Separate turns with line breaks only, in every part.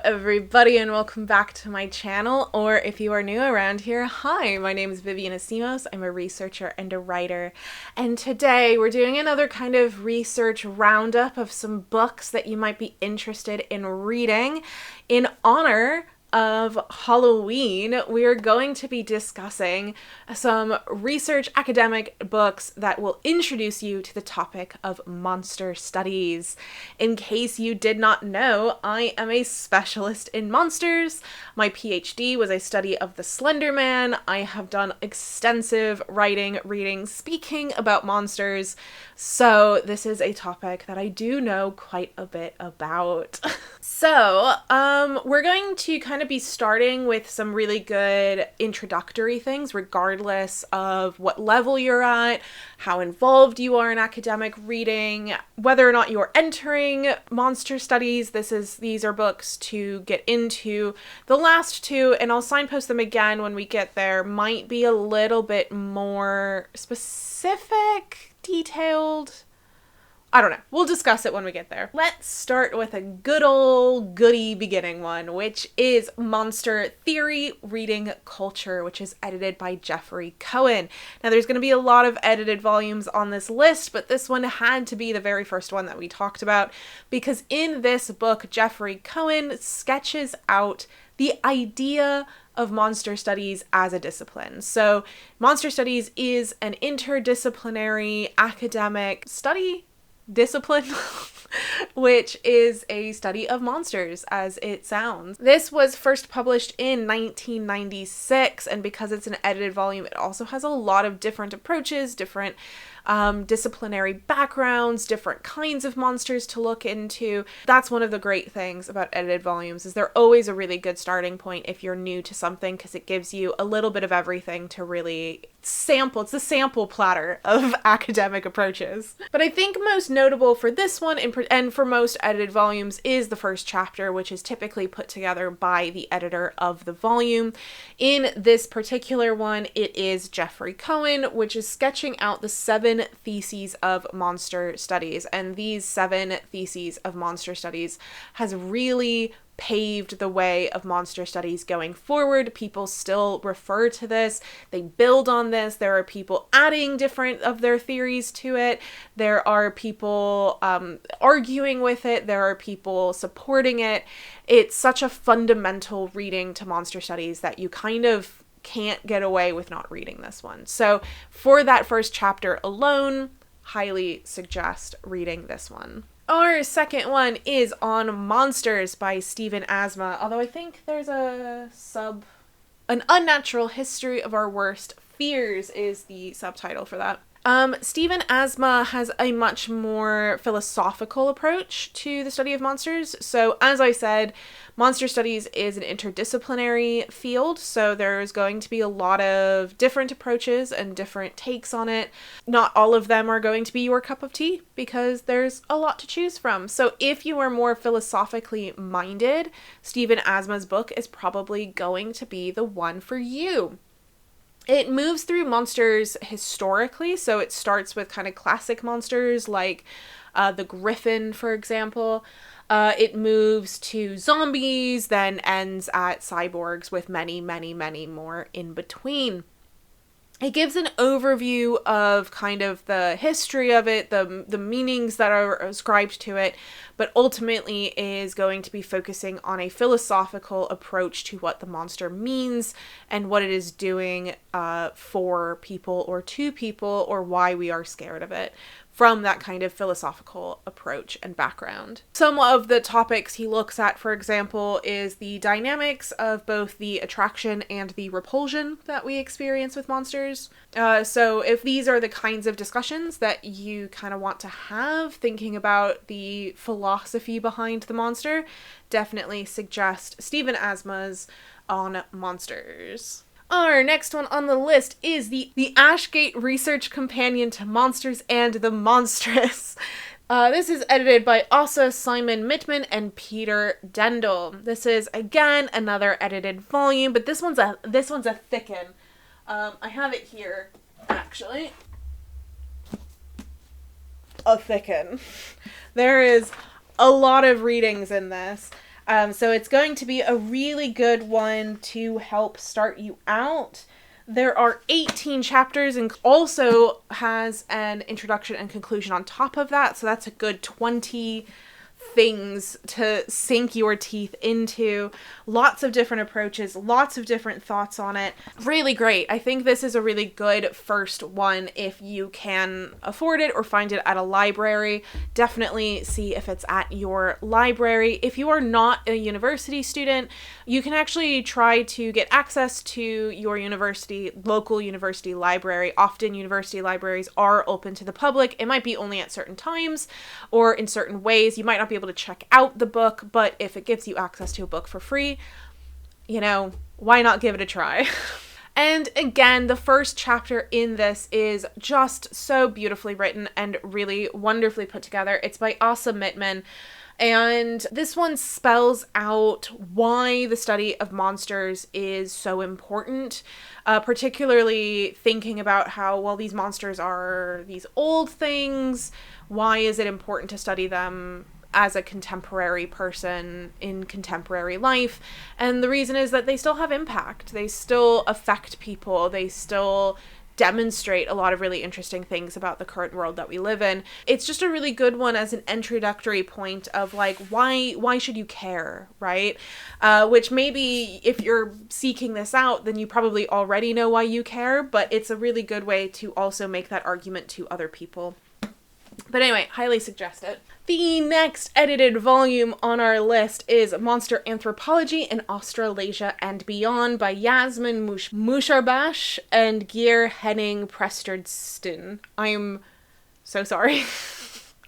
everybody, and welcome back to my channel, or if you are new around here, hi, my name is Vivian Asimos. I'm a researcher and a writer, and today we're doing another kind of research roundup of some books that you might be interested in reading. In honor of Halloween, we're going to be discussing some research academic books that will introduce you to the topic of monster studies. In case you did not know, I am a specialist in monsters. My PhD was a study of the Slender Man. I have done extensive writing, reading, speaking about monsters, so this is a topic that I do know quite a bit about. So, we're going to kind of be starting with some really good introductory things, regardless of what level you're at, how involved you are in academic reading, whether or not you're entering monster studies. These are books to get into. The last two, and I'll signpost them again when we get there, might be a little bit more specific, detailed. I don't know. We'll discuss it when we get there. Let's start with a good old goody beginning one, which is Monster Theory Reading Culture, which is edited by Jeffrey Cohen. Now, there's going to be a lot of edited volumes on this list, but this one had to be the very first one that we talked about, because in this book, Jeffrey Cohen sketches out the idea of monster studies as a discipline. So, monster studies is an interdisciplinary academic study discipline, which is a study of monsters, as it sounds. This was first published in 1996, and because it's an edited volume, it also has a lot of different approaches, different disciplinary backgrounds, different kinds of monsters to look into. That's one of the great things about edited volumes, is they're always a really good starting point if you're new to something, because it gives you a little bit of everything to really sample. It's the sample platter of academic approaches. But I think most notable for this one and for most edited volumes is the first chapter, which is typically put together by the editor of the volume. In this particular one, it is Jeffrey Cohen, which is sketching out the 7 theses of monster studies. And these 7 theses of monster studies has really paved the way of monster studies going forward. People still refer to this. They build on this. There are people adding different of their theories to it. There are people arguing with it. There are people supporting it. It's such a fundamental reading to monster studies that you kind of can't get away with not reading this one. So for that first chapter alone, highly suggest reading this one. Our second one is On Monsters by Stephen Asma, although I think there's An Unnatural History of Our Worst Fears is the subtitle for that. Stephen Asma has a much more philosophical approach to the study of monsters. So, as I said, monster studies is an interdisciplinary field, so there's going to be a lot of different approaches and different takes on it. Not all of them are going to be your cup of tea, because there's a lot to choose from. So if you are more philosophically minded, Stephen Asma's book is probably going to be the one for you. It moves through monsters historically, so it starts with kind of classic monsters like the Griffin, for example. It moves to zombies, then ends at cyborgs with many, many, many more in between. It gives an overview of kind of the history of it, the meanings that are ascribed to it, but ultimately is going to be focusing on a philosophical approach to what the monster means and what it is doing for people or to people, or why we are scared of it, from that kind of philosophical approach and background. Some of the topics he looks at, for example, is the dynamics of both the attraction and the repulsion that we experience with monsters. So if these are the kinds of discussions that you kind of want to have, thinking about the philosophy behind the monster, definitely suggest Stephen Asma's On Monsters. Our next one on the list is the Ashgate Research Companion to Monsters and the Monstrous. This is edited by Asa Simon Mittman and Peter Dendel. This is, again, another edited volume, but this one's a thicken. I have it here, actually. A thicken. There is a lot of readings in this. So it's going to be a really good one to help start you out. There are 18 chapters and also has an introduction and conclusion on top of that. So that's a good 20 things to sink your teeth into. Lots of different approaches, lots of different thoughts on it. Really great. I think this is a really good first one if you can afford it or find it at a library. Definitely see if it's at your library. If you are not a university student, you can actually try to get access to your local university library. Often university libraries are open to the public. It might be only at certain times or in certain ways. You might not be able to check out the book, but if it gives you access to a book for free, why not give it a try? And again, the first chapter in this is just so beautifully written and really wonderfully put together. It's by Asa Mittman. And this one spells out why the study of monsters is so important, particularly thinking about how, well, these monsters are these old things. Why is it important to study them as a contemporary person in contemporary life? And the reason is that they still have impact. They still affect people. They still demonstrate a lot of really interesting things about the current world that we live in. It's just a really good one as an introductory point of like, why should you care, right? Which maybe if you're seeking this out, then you probably already know why you care, but it's a really good way to also make that argument to other people. But anyway, highly suggest it. The next edited volume on our list is Monster Anthropology in Australasia and Beyond by Yasmin Musharbash and Geir Henning Presterdsten. I'm so sorry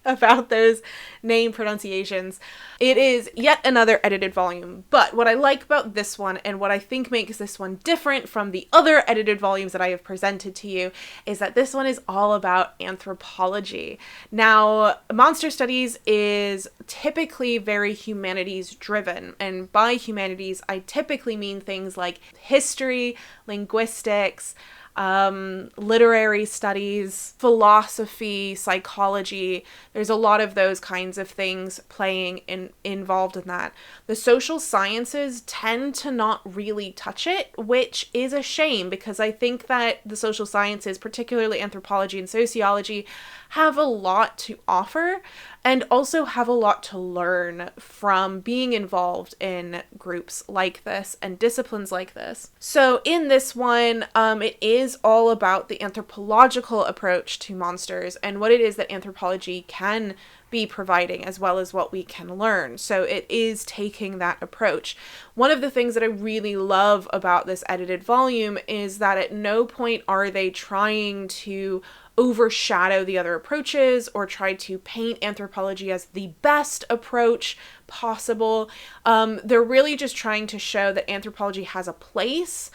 about those name pronunciations. It is yet another edited volume, but what I like about this one and what I think makes this one different from the other edited volumes that I have presented to you is that this one is all about anthropology. Now, monster studies is typically very humanities driven, and by humanities, I typically mean things like history, linguistics, literary studies, philosophy, psychology. There's a lot of those kinds of things involved in that. The social sciences tend to not really touch it, which is a shame because I think that the social sciences, particularly anthropology and sociology, have a lot to offer and also have a lot to learn from being involved in groups like this and disciplines like this. So in this one, it is all about the anthropological approach to monsters and what it is that anthropology can be providing as well as what we can learn. So it is taking that approach. One of the things that I really love about this edited volume is that at no point are they trying to overshadow the other approaches or try to paint anthropology as the best approach possible. They're really just trying to show that anthropology has a place,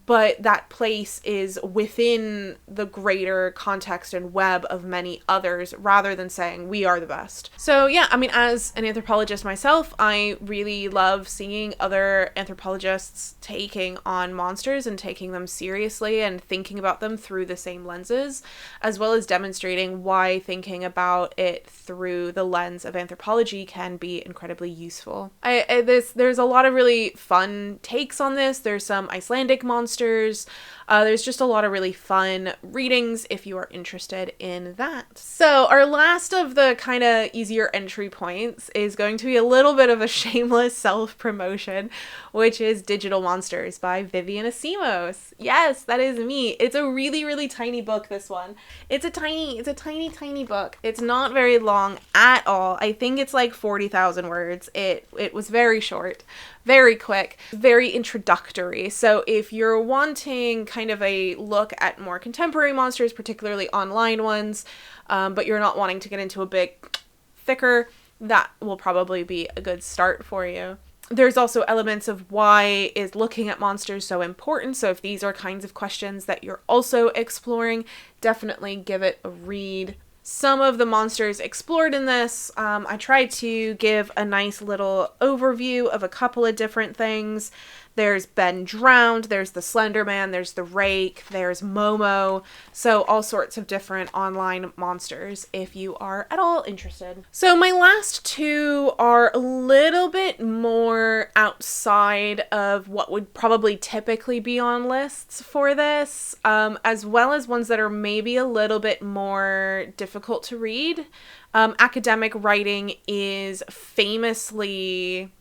but that place is within the greater context and web of many others rather than saying we are the best. So yeah, I mean, as an anthropologist myself, I really love seeing other anthropologists taking on monsters and taking them seriously and thinking about them through the same lenses, as well as demonstrating why thinking about it through the lens of anthropology can be incredibly useful. There's a lot of really fun takes on this. There's some Icelandic monsters. There's just a lot of really fun readings if you are interested in that. So our last of the kind of easier entry points is going to be a little bit of a shameless self-promotion, which is Digital Monsters by Vivian Asimos. Yes, that is me. It's a really, really tiny book, this one. It's a tiny book. It's not very long at all. I think it's like 40,000 words. It was very short, very quick, very introductory. So if you're wanting kind of a look at more contemporary monsters, particularly online ones, but you're not wanting to get into a big, thicker, that will probably be a good start for you. There's also elements of why is looking at monsters so important. So if these are kinds of questions that you're also exploring, definitely give it a read. some of the monsters explored in this. I tried to give a nice little overview of a couple of different things. There's Ben Drowned, there's the Slender Man, there's the Rake, there's Momo. So all sorts of different online monsters if you are at all interested. So my last two are a little bit more outside of what would probably typically be on lists for this, as well as ones that are maybe a little bit more difficult to read. Academic writing is famously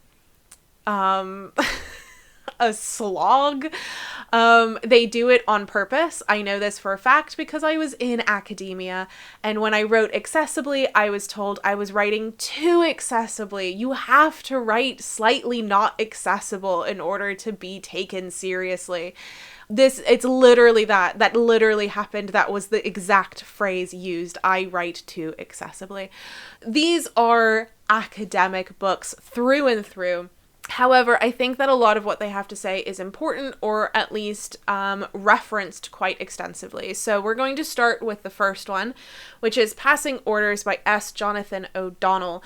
a slog. They do it on purpose. I know this for a fact because I was in academia, and when I wrote accessibly, I was told I was writing too accessibly. You have to write slightly not accessible in order to be taken seriously. It's literally that literally happened. That was the exact phrase used. I write too accessibly. These are academic books through and through. However, I think that a lot of what they have to say is important, or at least referenced quite extensively. So we're going to start with the first one, which is Passing Orders by S. Jonathan O'Donnell.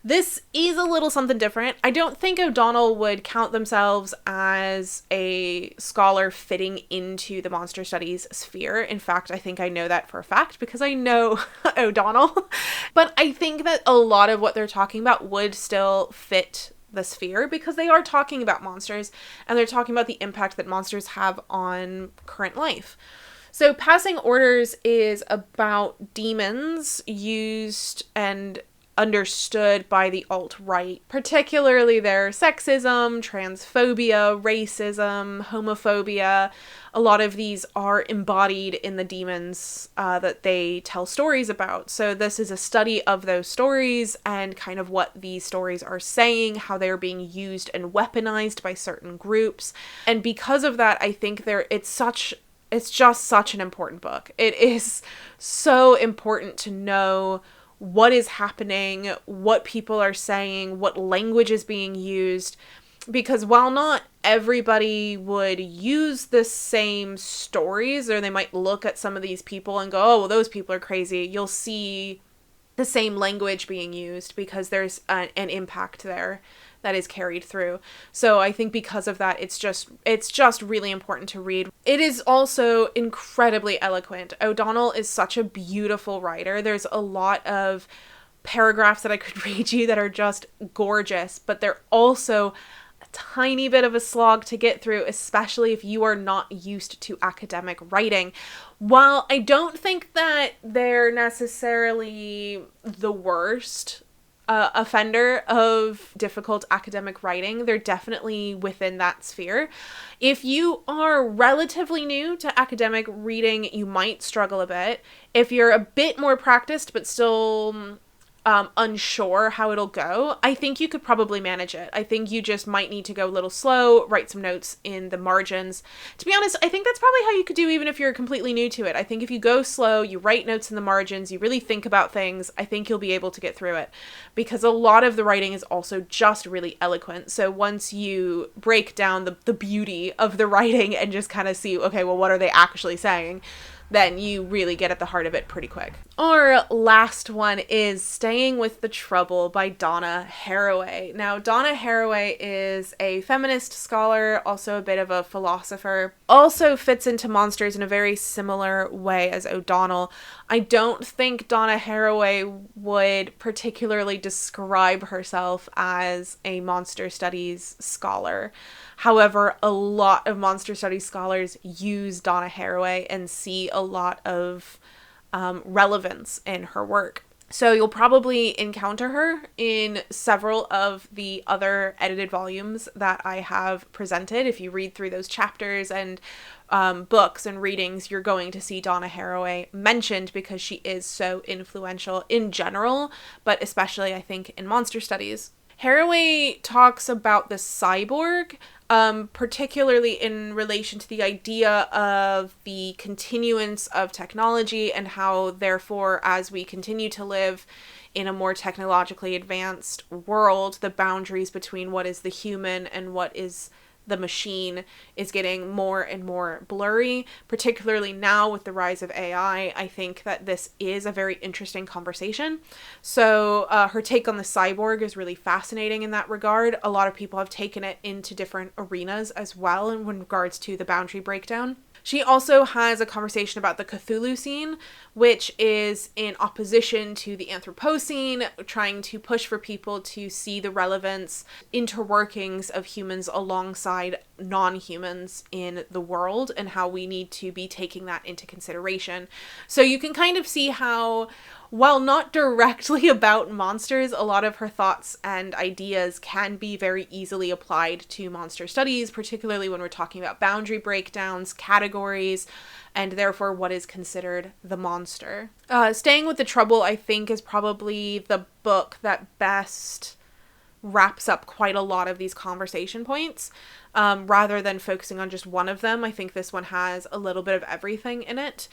This is a little something different. I don't think O'Donnell would count themselves as a scholar fitting into the monster studies sphere. In fact, I think I know that for a fact because I know O'Donnell. But I think that a lot of what they're talking about would still fit the sphere because they are talking about monsters and they're talking about the impact that monsters have on current life. So Passing Orders is about demons used and understood by the alt-right, particularly their sexism, transphobia, racism, homophobia. A lot of these are embodied in the demons that they tell stories about. So this is a study of those stories and kind of what these stories are saying, how they're being used and weaponized by certain groups. And because of that, I think it's just such an important book. It is so important to know what is happening, what people are saying, what language is being used, because while not everybody would use the same stories, or they might look at some of these people and go, oh, well, those people are crazy, you'll see the same language being used because there's an impact there that is carried through. So I think because of that, it's just really important to read. It is also incredibly eloquent. O'Donnell is such a beautiful writer. There's a lot of paragraphs that I could read you that are just gorgeous, but they're also a tiny bit of a slog to get through, especially if you are not used to academic writing. While I don't think that they're necessarily the worst offender of difficult academic writing, they're definitely within that sphere. If you are relatively new to academic reading, you might struggle a bit. If you're a bit more practiced but still unsure how it'll go, I think you could probably manage it. I think you just might need to go a little slow, write some notes in the margins. To be honest, I think that's probably how you could do even if you're completely new to it. I think if you go slow, you write notes in the margins, you really think about things, I think you'll be able to get through it. Because a lot of the writing is also just really eloquent. So once you break down the beauty of the writing and just kind of see, okay, well, what are they actually saying? Then you really get at the heart of it pretty quick. Our last one is Staying with the Trouble by Donna Haraway. Now, Donna Haraway is a feminist scholar, also a bit of a philosopher, also fits into monsters in a very similar way as O'Donnell. I don't think Donna Haraway would particularly describe herself as a monster studies scholar. However, a lot of monster studies scholars use Donna Haraway and see a lot of relevance in her work. So you'll probably encounter her in several of the other edited volumes that I have presented. If you read through those chapters and books and readings, you're going to see Donna Haraway mentioned because she is so influential in general, but especially I think in monster studies. Haraway talks about the cyborg, particularly in relation to the idea of the continuance of technology and how, therefore, as we continue to live in a more technologically advanced world, the boundaries between what is the human and what is the machine is getting more and more blurry, particularly now with the rise of AI. I think that this is a very interesting conversation. So her take on the cyborg is really fascinating in that regard. A lot of people have taken it into different arenas as well in regards to the boundary breakdown. She also has a conversation about the Cthulhu scene, which is in opposition to the Anthropocene, trying to push for people to see the relevance, interworkings of humans alongside non-humans in the world, and how we need to be taking that into consideration. So you can kind of see how, while not directly about monsters, a lot of her thoughts and ideas can be very easily applied to monster studies, particularly when we're talking about boundary breakdowns, categories, and therefore what is considered the monster. Staying with the Trouble, I think, is probably the book that best wraps up quite a lot of these conversation points. Rather than focusing on just one of them, I think this one has a little bit of everything in it.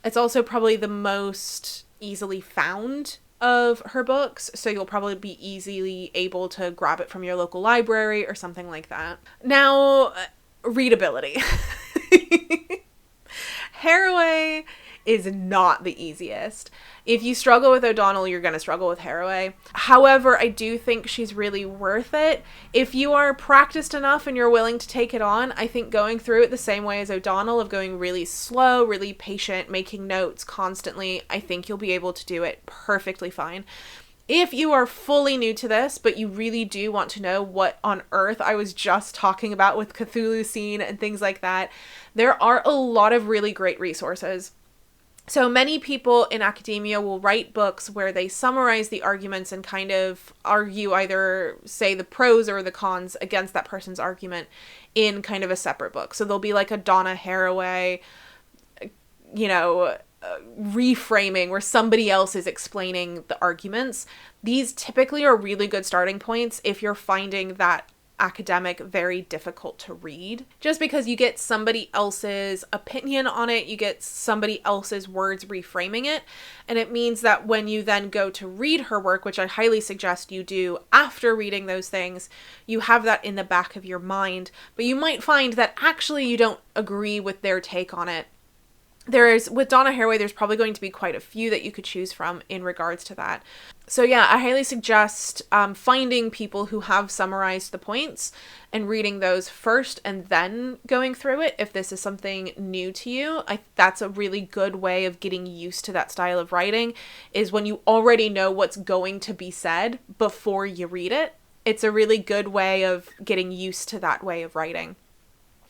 It's also probably the most easily found of her books, so you'll probably be easily able to grab it from your local library or something like that. Now, readability. Haraway is not the easiest. If you struggle with O'Donnell, you're going to struggle with Haraway. However, I do think she's really worth it. If you are practiced enough and you're willing to take it on, I think going through it the same way as O'Donnell, of going really slow, really patient, making notes constantly, I think you'll be able to do it perfectly fine. If you are fully new to this, but you really do want to know what on earth I was just talking about with Cthulhu scene and things like that, there are a lot of really great resources. So many people in academia will write books where they summarize the arguments and kind of argue either, say, the pros or the cons against that person's argument in kind of a separate book. So there'll be like a Donna Haraway, reframing where somebody else is explaining the arguments. These typically are really good starting points if you're finding that academic very difficult to read, just because you get somebody else's opinion on it, you get somebody else's words reframing it, and it means that when you then go to read her work, which I highly suggest you do after reading those things, you have that in the back of your mind, but you might find that actually you don't agree with their take on it. With Donna Haraway, there's probably going to be quite a few that you could choose from in regards to that. So yeah, I highly suggest finding people who have summarized the points and reading those first and then going through it if this is something new to you. That's a really good way of getting used to that style of writing, is when you already know what's going to be said before you read it. It's a really good way of getting used to that way of writing.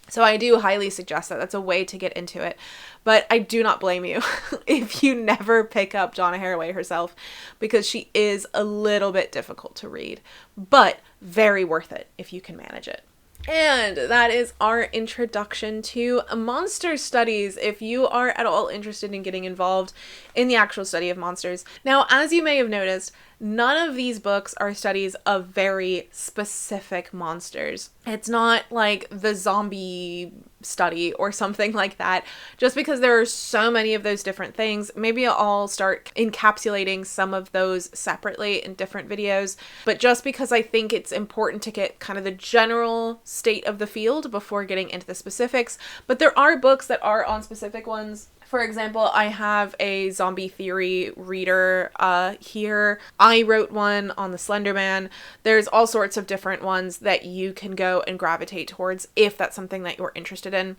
So I do highly suggest that. That's a way to get into it. But I do not blame you if you never pick up Donna Haraway herself, because she is a little bit difficult to read, but very worth it if you can manage it. And that is our introduction to monster studies, if you are at all interested in getting involved in the actual study of monsters. Now, as you may have noticed, none of these books are studies of very specific monsters. It's not like the zombie study or something like that. Just because there are so many of those different things, maybe I'll start encapsulating some of those separately in different videos. But just because I think it's important to get kind of the general state of the field before getting into the specifics. But there are books that are on specific ones. For example, I have a zombie theory reader here. I wrote one on the Slender Man. There's all sorts of different ones that you can go and gravitate towards if that's something that you're interested in.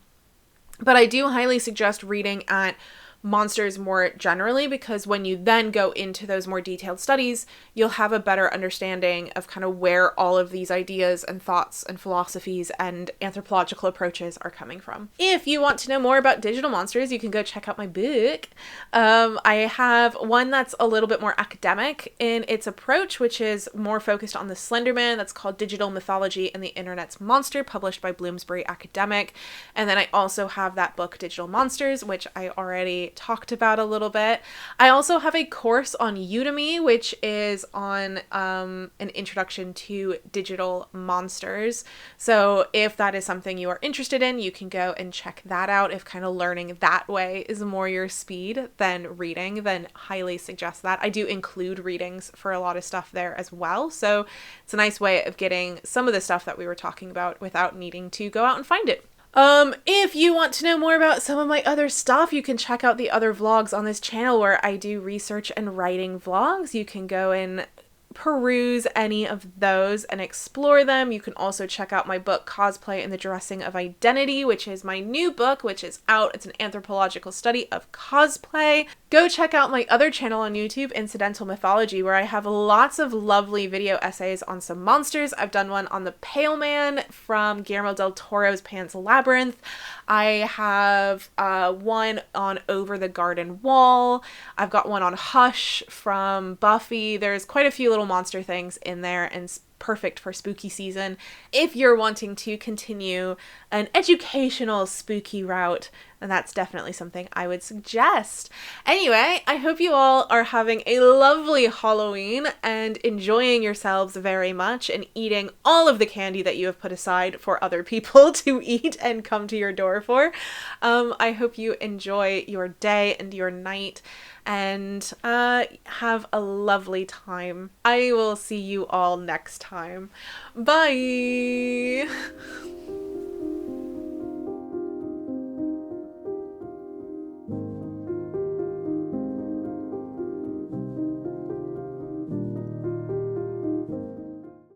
But I do highly suggest reading at monsters more generally, because when you then go into those more detailed studies, you'll have a better understanding of kind of where all of these ideas and thoughts and philosophies and anthropological approaches are coming from. If you want to know more about digital monsters, you can go check out my book. I have one that's a little bit more academic in its approach, which is more focused on the Slender Man. That's called Digital Mythology and the Internet's Monster, published by Bloomsbury Academic. And then I also have that book, Digital Monsters, which I already talked about a little bit. I also have a course on Udemy, which is on an introduction to digital monsters. So if that is something you are interested in, you can go and check that out. If kind of learning that way is more your speed than reading, then highly suggest that. I do include readings for a lot of stuff there as well. So it's a nice way of getting some of the stuff that we were talking about without needing to go out and find it. If you want to know more about some of my other stuff, you can check out the other vlogs on this channel where I do research and writing vlogs. You can go and peruse any of those and explore them. You can also check out my book, Cosplay and the Dressing of Identity, which is my new book, which is out. It's an anthropological study of cosplay. Go check out my other channel on YouTube, Incidental Mythology, where I have lots of lovely video essays on some monsters. I've done one on the Pale Man from Guillermo del Toro's Pan's Labyrinth. I have one on Over the Garden Wall. I've got one on Hush from Buffy. There's quite a few little monster things in there, and perfect for spooky season. If you're wanting to continue an educational spooky route, then that's definitely something I would suggest. Anyway, I hope you all are having a lovely Halloween and enjoying yourselves very much and eating all of the candy that you have put aside for other people to eat and come to your door for. I hope you enjoy your day and your night and have a lovely time. I will see you all next time. Bye!